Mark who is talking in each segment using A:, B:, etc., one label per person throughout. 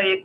A: 1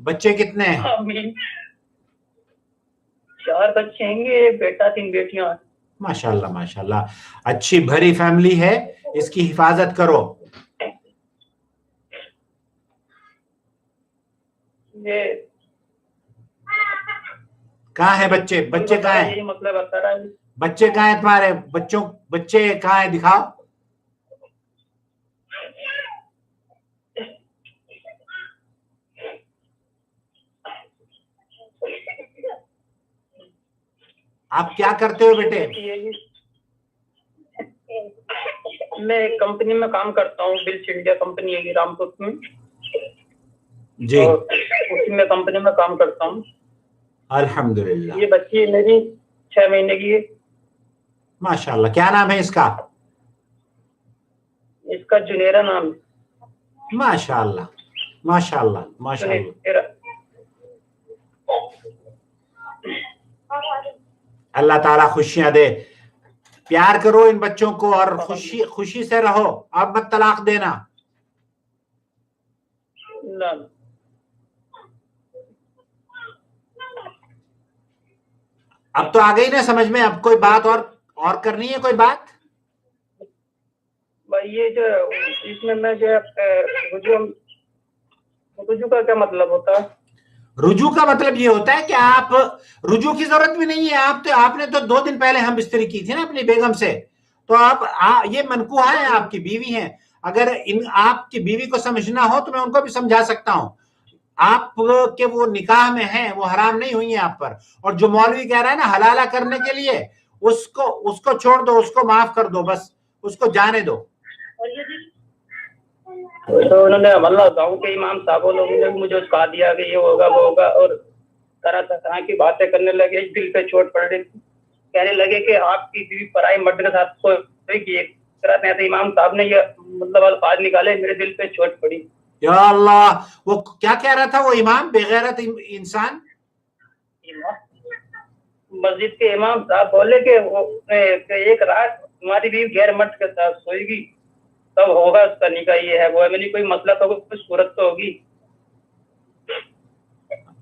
B: بچے کتنے ہیں؟
A: آمین. 4 بچے ہیں گے، 1 بیٹا 3 بیٹیاں.
B: ماشاءاللہ ماشاءاللہ، اچھی بھری فیملی ہے، اس کی حفاظت کرو.
A: یہ
B: کہاں ہیں بچے؟ بچے کہاں ہیں؟
A: یہی مسئلہ بتا رہا ہے.
B: بچے کہاں ہیں تمہارے؟ بچے کہاں ہیں؟ دکھاؤ. آپ کیا کرتے ہو بیٹے؟
A: میں ایک کمپنی میں کام کرتا ہوں، بلس انڈیا کمپنی ہے رامپور میں
B: جی.
A: اور اسی میں کمپنی میں کام کرتا ہوں.
B: الحمدللہ.
A: یہ بچی میری 6 مہینے کی ہے.
B: ماشاءاللہ. کیا نام ہے اس کا؟
A: اس کا جنیرا نام ہے.
B: ماشاءاللہ ماشاءاللہ ماشاءاللہ.
A: جنیرا.
B: اللہ تعالیٰ خوشیاں دے. پیار کرو ان بچوں کو اور خوشی سے رہو. اب مت طلاق دینا. اب تو آ گئی نا سمجھ میں؟ اب کوئی بات اور کرنی ہے؟ کوئی بات
A: بھائی یہ جو اس میں جو رجوع کا کیا مطلب ہوتا ہے؟
B: رجوع کا مطلب یہ ہوتا ہے کہ آپ رجوع کی ضرورت بھی نہیں ہے. آپ نے تو 2 دن پہلے ہم بستری کی تھی نا اپنی بیگم سے، تو آپ یہ منکوحہ ہیں، آپ کی بیوی ہیں. اگر آپ کی بیوی کو سمجھنا ہو تو میں ان کو بھی سمجھا سکتا ہوں. آپ کے وہ نکاح میں ہیں، وہ حرام نہیں ہوئی ہیں آپ پر. اور جو مولوی کہہ رہا ہے نا حلالہ کرنے کے لیے، اس کو چھوڑ دو، اس کو معاف کر دو، بس اس کو جانے دو.
A: تو انہوں نے گاؤں کے امام صاحب لوگوں نے مجھے کہا دیا کہ یہ ہوگا وہ ہوگا، اور طرح کی باتیں کرنے لگے. دل پہ چوٹ پڑ رہی تھی. کہنے لگے کہ آپ کی بیوی پرائی مرد کے ساتھ سوئی کی. امام صاحب نے یہ مطلب الفاظ نکالے، میرے دل پہ چوٹ پڑی.
B: یا اللہ، وہ کیا کہہ رہا تھا وہ امام بے غیرت انسان؟
A: مسجد کے امام صاحب بولے کہ ایک رات تمہاری بیوی غیر مرد کے ساتھ سوئے گی تب ہوگا اس کا نکاح. یہ ہے وہ ہے، میری کوئی مسئلہ تو کوئی صورت تو ہوگی.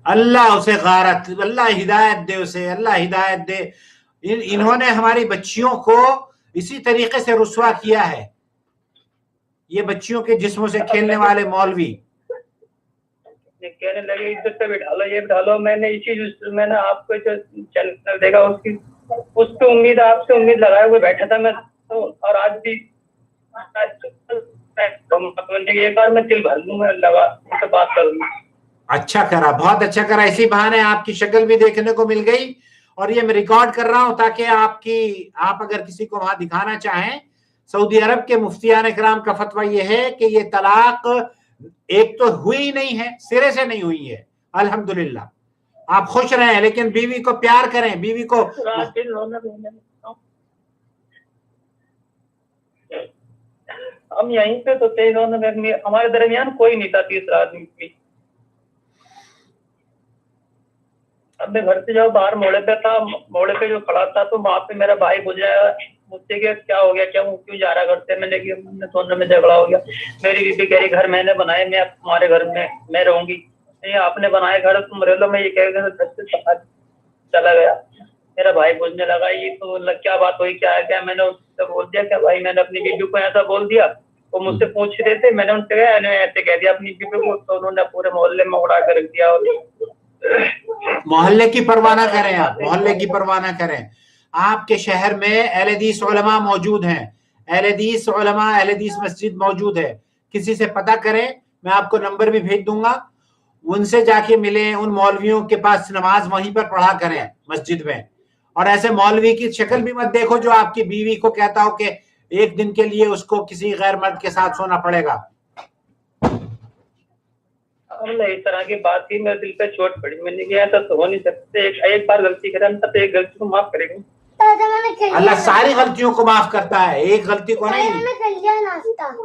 B: اللہ اسے غارت، اللہ ہدایت دے اسے، اللہ ہدایت دے. انہوں نے ہماری بچیوں کو اسی طریقے سے رسوا کیا ہے، یہ بچیوں کے جسموں سے کھیلنے والے مولوی.
A: کہنے لگے ادھر سے بٹھا لو، یہ بٹھا لو. میں نے آپ کو جو چینل دیکھا اس کی امید، آپ سے امید لگائے ہوئے بیٹھا تھا میں. اور آج بھی ایک بار میں دل بھر لوں، میں لگا ان سے بات کروں.
B: اچھا کرا، بہت اچھا کرا. اسی بہانے آپ کی شکل بھی دیکھنے کو مل گئی. اور یہ میں ریکارڈ کر رہا ہوں تاکہ آپ اگر کسی کو وہاں دکھانا چاہیں. سعودی عرب کے مفتیان اکرام کا فتویٰ یہ ہے کہ یہ طلاق ایک تو ہوئی نہیں ہے، سرے سے نہیں ہوئی ہے. الحمدللہ آپ خوش رہیں، لیکن بیوی کو پیار کریں، بیوی کو.
A: ہم یہیں پہ تو تھے، ہمارے درمیان کوئی نہیں تھا تیسرا آدمی بھی. اب میں گھر سے جاؤ باہر موڑے پہ تھا، موڑے پہ جو کھڑا تھا تو وہاں پہ میرا بھائی گزرا. مجھ سے کہ کیا ہو گیا، کیوں جا رہا گھر سے؟ میں نے دونوں میں جھگڑا ہو گیا. میری بیوی کہہ رہی گھر میں نے بنائے، میں تمہارے گھر میں رہوں گی. نہیں، آپ نے بنائے گھر، تم رہ لو. میں یہ کہہ گھر سے چلا گیا. میرا بھائی پوچھنے لگا یہ تو کیا بات ہوئی، کیا ہے کیا؟ میں نے اس سے بول دیا کہ بھائی میں نے اپنی بیوی کو ایسا بول دیا. وہ مجھ سے پوچھ رہے تھے، میں نے ان سے ایسے کہہ دیا اپنی بیوی کو. تو انہوں نے پورے محلے میں اڑا کے رکھ دیا.
B: محلے کی پرواہ نہ کریں، آپ محلے کی پرواہ نہ کریں. آپ کے شہر میں اہل حدیث علماء موجود ہیں، اہل حدیث علماء، اہل حدیث مسجد موجود ہے. کسی سے پتہ کریں، میں آپ کو نمبر بھی بھیج دوں گا. ان سے جا کے ملیں، ان مولویوں کے پاس نماز وہیں پر پڑھا کریں مسجد میں. اور ایسے مولوی کی شکل بھی مت دیکھو جو آپ کی بیوی کو کہتا ہو کہ ایک دن کے لیے اس کو کسی غیر مرد کے ساتھ سونا پڑے گا.
A: اس طرح کی بات تھی، میرے دل پہ چوٹ پڑی. میں نے کہا ایسا تو ہو نہیں سکتے. ایک بار غلطی کرے تو ایک غلطی کو معاف کرے گا.
B: اللہ ساری غلطیوں کو معاف کرتا ہے، ایک غلطی کو نہیں.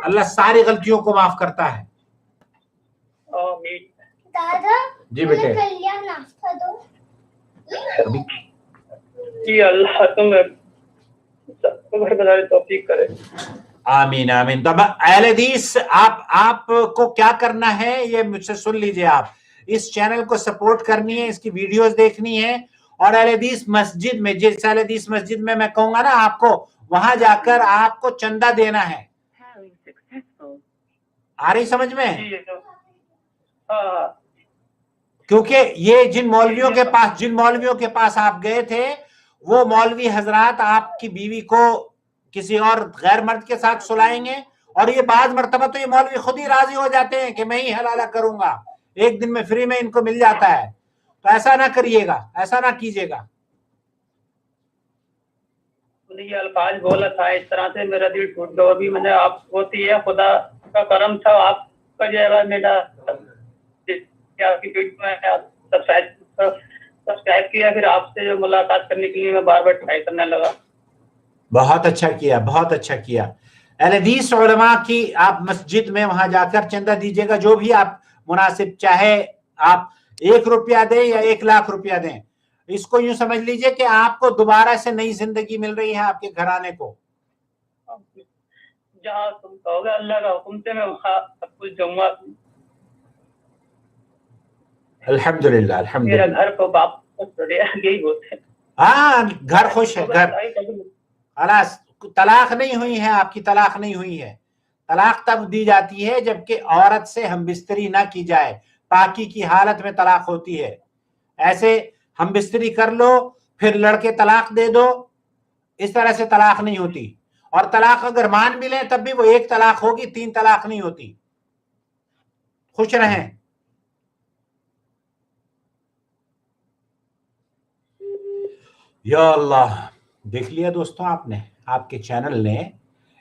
B: اللہ ساری غلطیوں کو معاف کرتا ہے. جی بیٹے.
A: جی اللہ تمہیں گھر بنانے توفیق کرے.
B: آمین آمین. تو اہل حدیث آپ کو کیا کرنا ہے یہ مجھ سے سن لیجئے. آپ اس چینل کو سپورٹ کرنی ہے، اس کی ویڈیوز دیکھنی ہے، اور اہل حدیث مسجد میں، جس اہل حدیث مسجد میں کہوں گا نا آپ کو، وہاں جا کر آپ کو چندہ دینا ہے. آ رہی سمجھ میں؟ کیونکہ یہ جن مولویوں کے پاس آپ گئے تھے، وہ مولوی حضرات آپ کی بیوی کو کسی اور غیر مرد کے ساتھ سلائیں گے، اور یہ بعض مرتبہ تو یہ مولوی خود ہی راضی ہو جاتے ہیں کہ میں ہی حلالہ کروں گا، ایک دن میں فری میں ان کو مل جاتا ہے. تو ایسا نہ کریے گا، ایسا نہ کیجیے گا.
A: یہ الفاظ بولا تھا اس طرح سے میرا دل ٹوٹ گیا. ابھی میں نے آپ ہوتی ہے، خدا کا کرم تھا، آپ کا جو ہے میرا آپ کی ویڈیو میں سبسکرائب کیا، پھر آپ سے جو ملاقات کرنے کے لیے میں بار بار ٹرائی کرنے لگا.
B: بہت اچھا کیا، بہت اچھا کیا. اہل حدیث علماء کی آپ مسجد میں وہاں جا کر چندہ دیجیے گا، جو بھی آپ مناسب، چاہے آپ 1 روپیہ دیں یا 1 لاکھ روپیہ دیں. اس کو یوں سمجھ لیجئے کہ آپ کو دوبارہ سے نئی زندگی مل رہی ہے آپ کے گھرانے کو.
A: جہاں تم کہو گے اللہ کا حکم سے میں وہاں سب کچھ دوں گا.
B: الحمدللہ الحمدللہ.
A: میرا گھر کو واپس یہی ہوتے ہیں.
B: ہاں گھر خوش ہے، گھر خلاص. طلاق نہیں ہوئی ہے آپ کی، طلاق نہیں ہوئی ہے. طلاق تب دی جاتی ہے جبکہ عورت سے ہم بستری نہ کی جائے، پاکی کی حالت میں طلاق ہوتی ہے. ایسے ہم بستری کر لو پھر لڑکے طلاق دے دو، اس طرح سے طلاق نہیں ہوتی. اور طلاق اگر مان بھی لیں تب بھی وہ 1 طلاق ہوگی، 3 طلاق نہیں ہوتی. خوش رہیں. یا اللہ. دیکھ لیا دوستوں، آپ نے، آپ کے چینل نے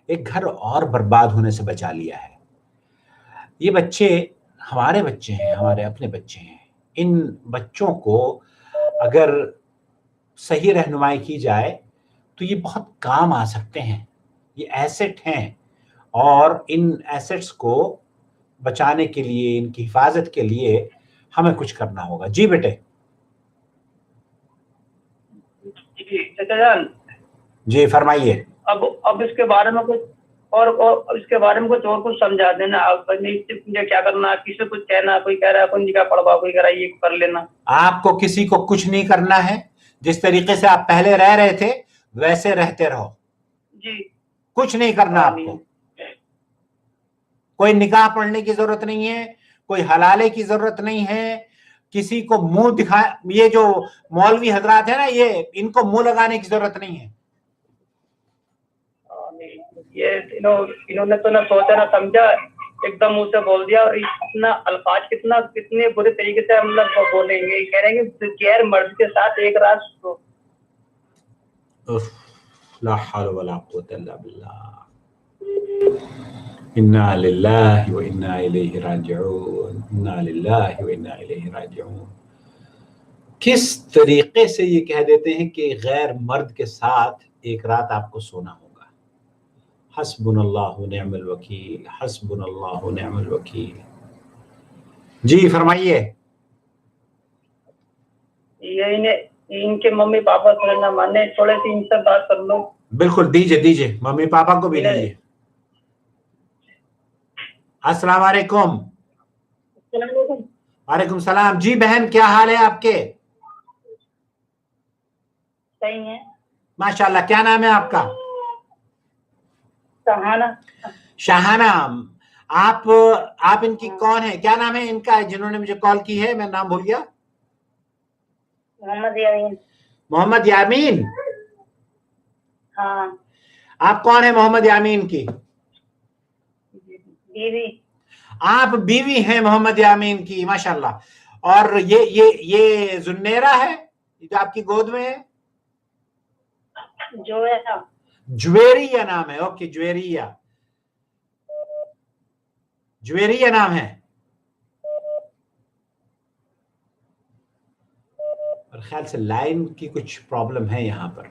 B: ایک گھر اور برباد ہونے سے بچا لیا ہے. یہ بچے ہمارے بچے ہیں، ہمارے اپنے بچے ہیں. ان بچوں کو اگر صحیح رہنمائی کی جائے تو یہ بہت کام آ سکتے ہیں. یہ ایسٹ ہیں، اور ان ایسٹس کو بچانے کے لیے، ان کی حفاظت کے لیے ہمیں کچھ کرنا ہوگا. جی بیٹے.
A: جی چچا جان.
B: جی فرمائیے.
A: اب اس کے بارے میں کچھ اور اس کے بارے میں کچھ سمجھا دینا. آپ مجھے کیا کرنا، کسی کچھ کہنا، کوئی کہہ رہا ہے کوئی نکاح پڑھوا، کوئی کہہ رہا ہے یہ کر لینا. آپ
B: کو کسی کو کچھ نہیں کرنا ہے. جس طریقے سے آپ پہلے رہ رہے تھے ویسے رہتے رہو. جی کچھ نہیں کرنا آپ کو. کوئی نکاح پڑھنے کی ضرورت نہیں ہے، کوئی حلالے کی ضرورت نہیں ہے. کسی کو منہ دکھا، یہ جو مولوی حضرات ہیں نا، یہ ان کو منہ لگانے کی ضرورت نہیں ہے.
A: یہ انہوں نے تو نہ سوچا نہ سمجھا، ایک دم منہ سے بول دیا. اور اتنا الفاظ کتنے برے طریقے سے ہم لوگ بولیں گے. کہہ رہے ہیں کہ غیر مرد کے ساتھ ایک رات سو.
B: لا حول ولا قوة الا بالله. انا للہ وانا الیہ راجعون، انا للہ وانا الیہ راجعون. کس طریقے سے یہ کہہ دیتے ہیں کہ غیر مرد کے ساتھ ایک رات آپ کو سونا ہوگا. حسبنا اللہ ونعم الوکیل، حسبنا اللہ ونعم الوکیل. جی فرمائیے.
A: ان کے ممی پاپا تھوڑے نہ مانے، تھوڑے سی ان سے بات کر لو.
B: بالکل دیجئے ممی پاپا کو بھی دیجئے. السلام علیکم. وعلیکم السلام. جی بہن کیا حال ہے آپ کے؟
A: صحیح ہے
B: ماشاءاللہ. کیا نام ہے آپ کا؟
A: شاہانہ.
B: شاہانہ. آپ ان کی کون ہے؟ کیا نام ہے ان کا جنہوں نے مجھے کال کی ہے؟ میں نام بھول گیا.
A: محمد یامین.
B: محمد یامین.
A: ہاں.
B: آپ کون ہیں محمد یامین کی؟
A: بیوی.
B: آپ بیوی ہیں محمد یامین کی، ماشاءاللہ. اور یہ زنیرہ ہے جو آپ کی گود میں ہے؟ جویریہ نام ہے. اوکے جویریہ نام ہے. اور خیال سے لائن کی کچھ پرابلم ہے یہاں پر،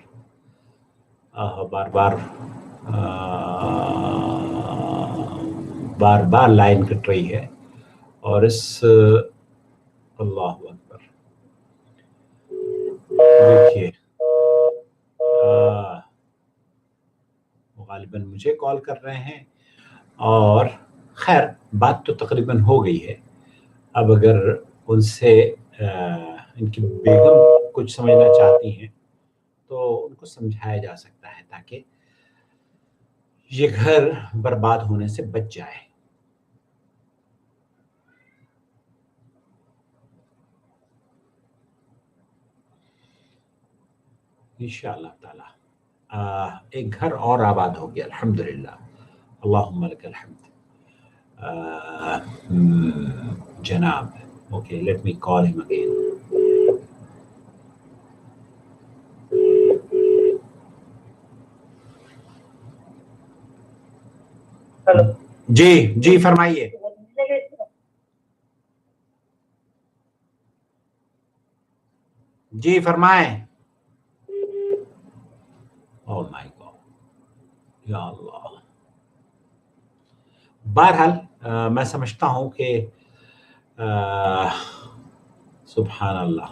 B: بار بار لائن کٹ رہی ہے. اور اللہ اکبر. دیکھیے غالباً مجھے کال کر رہے ہیں. اور خیر بات تو تقریباً ہو گئی ہے. اب اگر ان سے ان کی بیگم کچھ سمجھنا چاہتی ہیں تو ان کو سمجھایا جا سکتا ہے تاکہ یہ گھر برباد ہونے سے بچ جائے. انشاءاللہ تعالی ایک گھر اور آباد ہو گیا الحمدللہ. اللہم لک الحمد. جناب اوکے لیٹ می کال ہم اگین.
A: ہلو
B: جی فرمائیے. جی فرمائیں. او مائی گاڈ یا اللہ. بہرحال میں سمجھتا ہوں کہ سبحان اللہ.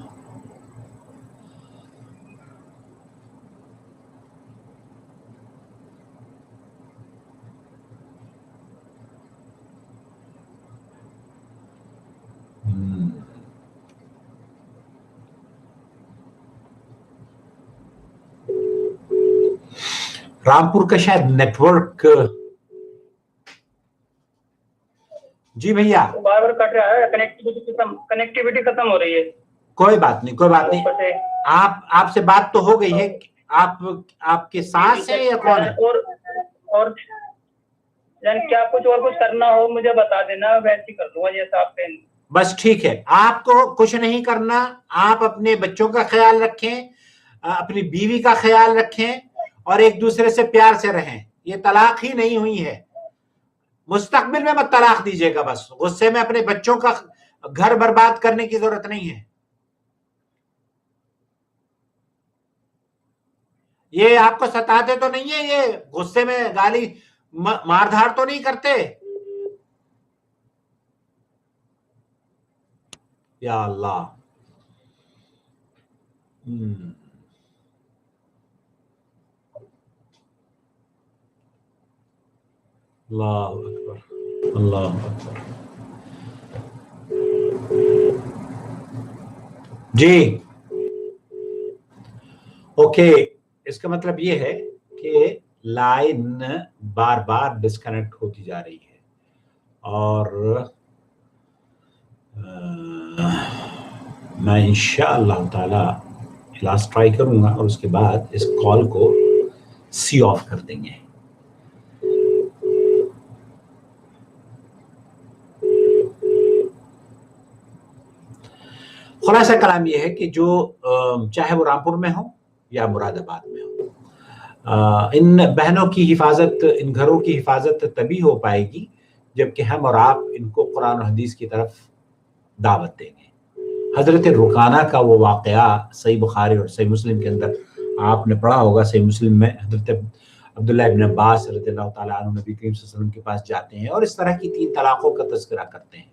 B: رامپور کا شاید نیٹ ورک. جی بھیا
A: بار بار کٹ رہا ہے, کنیکٹیوٹی ختم ہو رہی ہے.
B: کوئی بات نہیں. آپ سے بات تو ہو گئی ہے. آپ کے سانس ہے یا کون ہے؟
A: اور کیا کچھ کرنا ہو مجھے بتا دینا, ویسے ہی کر دوں گا جیسا آپ کہیں.
B: بس ٹھیک ہے. آپ کو کچھ نہیں کرنا. آپ اپنے بچوں کا خیال رکھیں, اپنی بیوی کا خیال رکھیں اور ایک دوسرے سے پیار سے رہیں. یہ طلاق ہی نہیں ہوئی ہے. مستقبل میں مت طلاق دیجیے گا. بس غصے میں اپنے بچوں کا گھر برباد کرنے کی ضرورت نہیں ہے. یہ آپ کو ستاتے تو نہیں ہے, یہ غصے میں گالی مار دھاڑ تو نہیں کرتے؟ یا اللہ. اللہ اکبر اللہ اکبر. جی اوکے. اس کا مطلب یہ ہے کہ لائن بار بار ڈسکنیکٹ ہوتی جا رہی ہے اور میں انشاءاللہ تعالی علاج ٹرائی کروں گا اور اس کے بعد اس کال کو سی آف کر دیں گے. خلاصہ کلام یہ ہے کہ جو چاہے وہ رامپور میں ہو یا مراد آباد میں ہو, ان بہنوں کی حفاظت, ان گھروں کی حفاظت تبھی ہو پائے گی جبکہ ہم اور آپ ان کو قرآن و حدیث کی طرف دعوت دیں گے. حضرت رکانہ کا وہ واقعہ صحیح بخاری اور صحیح مسلم کے اندر آپ نے پڑھا ہوگا. صحیح مسلم میں حضرت عبداللہ ابن عباس رضی اللہ تعالیٰ عنہ نبی کریم صلی اللہ علیہ وسلم کے پاس جاتے ہیں اور اس طرح کی 3 طلاقوں کا تذکرہ کرتے ہیں.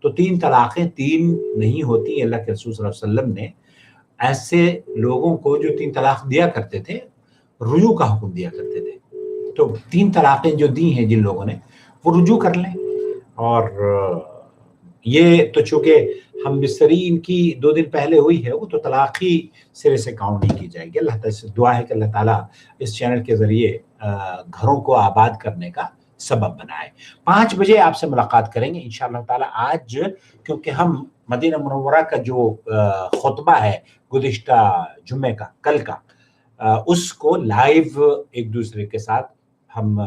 B: تو 3 طلاقیں 3 نہیں ہوتی. اللہ کے رسول صلی اللہ علیہ وسلم نے ایسے لوگوں کو جو 3 طلاق دیا کرتے تھے رجوع کا حکم دیا کرتے تھے. تو 3 طلاقیں جو دی ہیں جن لوگوں نے وہ رجوع کر لیں. اور یہ تو چونکہ ہم بستری ان کی 2 دن پہلے ہوئی ہے وہ تو طلاق ہی سرے سے کاؤنٹ نہیں کی جائے گی. اللہ تعالیٰ سے دعا ہے کہ اللہ تعالیٰ اس چینل کے ذریعے گھروں کو آباد کرنے کا سبب بنائے. 5 بجے آپ سے ملاقات کریں گے انشاءاللہ تعالیٰ. آج کیونکہ ہم مدینہ منورہ کا جو خطبہ ہے گزشتہ جمعے کا, کل کا, اس کو لائیو ایک دوسرے کے ساتھ ہم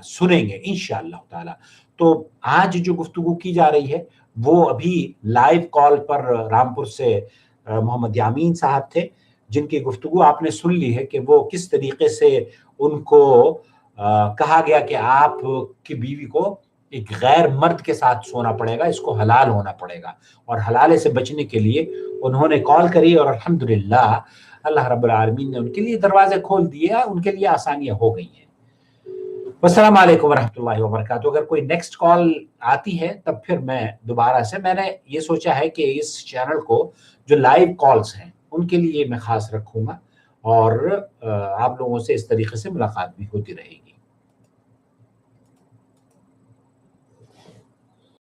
B: سنیں گے انشاءاللہ تعالیٰ. تو آج جو گفتگو کی جا رہی ہے وہ ابھی لائیو کال پر رامپور سے محمد یامین صاحب تھے جن کی گفتگو آپ نے سن لی ہے کہ وہ کس طریقے سے ان کو کہا گیا کہ آپ کی بیوی کو ایک غیر مرد کے ساتھ سونا پڑے گا, اس کو حلال ہونا پڑے گا, اور حلالے سے بچنے کے لیے انہوں نے کال کری اور الحمدللہ اللہ رب العالمین نے ان کے لیے دروازے کھول دیے, ان کے لیے آسانیاں ہو گئی ہیں. السلام علیکم ورحمۃ اللہ وبرکاتہ. اگر کوئی نیکسٹ کال آتی ہے تب پھر میں دوبارہ سے, میں نے یہ سوچا ہے کہ اس چینل کو جو لائیو کالز ہیں ان کے لیے میں خاص رکھوں گا اور آپ لوگوں سے اس طریقے سے ملاقات بھی ہوتی رہے گی.